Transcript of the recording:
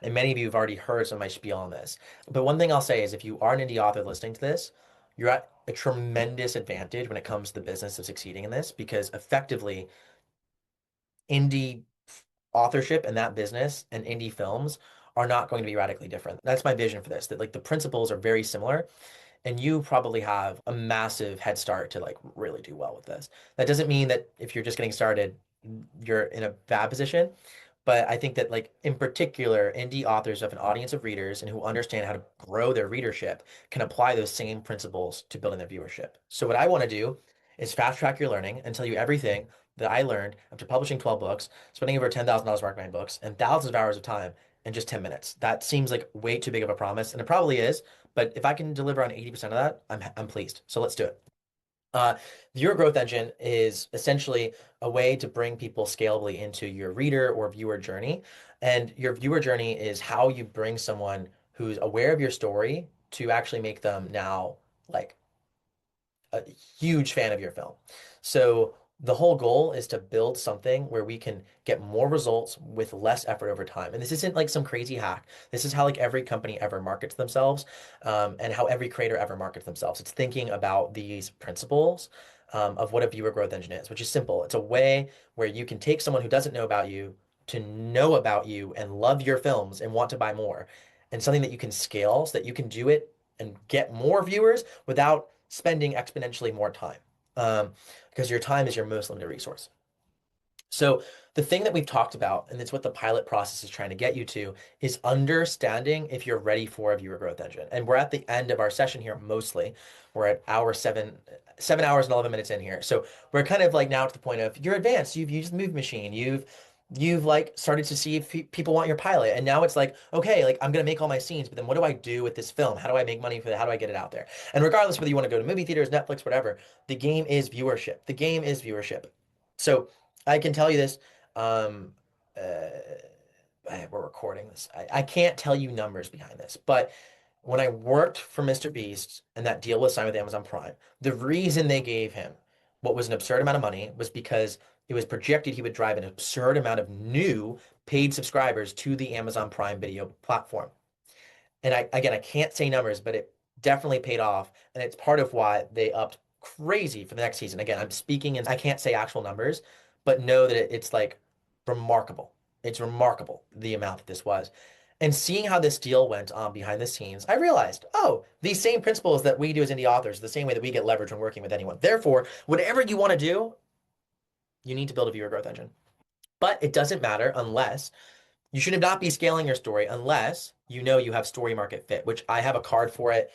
And many of you have already heard some of my spiel on this. But one thing I'll say is if you are an indie author listening to this, you're at a tremendous advantage when it comes to the business of succeeding in this because effectively indie authorship and that business and indie films are not going to be radically different. That's my vision for this, that like the principles are very similar and you probably have a massive head start to like really do well with this. That doesn't mean that if you're just getting started, you're in a bad position. But I think that like in particular, indie authors have an audience of readers and who understand how to grow their readership can apply those same principles to building their viewership. So what I want to do is fast track your learning and tell you everything that I learned after publishing 12 books, spending over $10,000 marketing my books, and thousands of hours of time in just 10 minutes. That seems like way too big of a promise, and it probably is, but if I can deliver on 80% of that, I'm pleased. So let's do it. The Your Growth Engine is essentially a way to bring people scalably into your reader or viewer journey. And your viewer journey is how you bring someone who's aware of your story to actually make them now like a huge fan of your film. So the whole goal is to build something where we can get more results with less effort over time. And this isn't like some crazy hack. This is how like every company ever markets themselves, and how every creator ever markets themselves. It's thinking about these principles, of what a viewer growth engine is, which is simple. It's a way where you can take someone who doesn't know about you to know about you and love your films and want to buy more, and something that you can scale so that you can do it and get more viewers without spending exponentially more time, because your time is your most limited resource. So the thing that we've talked about, and it's what the pilot process is trying to get you to, is understanding if you're ready for a viewer growth engine. And we're at the end of our session here mostly. We're at hour 7 hours and 11 minutes in here. So we're kind of like now to the point of you're advanced. You've used the Move Machine. You've like started to see if people want your pilot. And now it's like, okay, like I'm gonna make all my scenes, but then what do I do with this film? How do I make money for it? How do I get it out there? And regardless whether you want to go to movie theaters, Netflix, whatever, the game is viewership. The game is viewership. So I can tell you this. Um, uh, we're recording this. I can't tell you numbers behind this, but when I worked for Mr. Beast and that deal was signed with Amazon Prime, the reason they gave him what was an absurd amount of money was because it was projected he would drive an absurd amount of new paid subscribers to the Amazon Prime Video platform. And I can't say numbers, but it definitely paid off. And it's part of why they upped crazy for the next season. Again, I'm speaking and I can't say actual numbers, but know that it's like remarkable. It's remarkable the amount that this was. And seeing how this deal went on behind the scenes, I realized, oh, these same principles that we do as indie authors, the same way that we get leverage when working with anyone. Therefore, whatever you want to do, you need to build a viewer growth engine. But it doesn't matter unless you should not be scaling your story unless you know you have story market fit, which I have a card for it.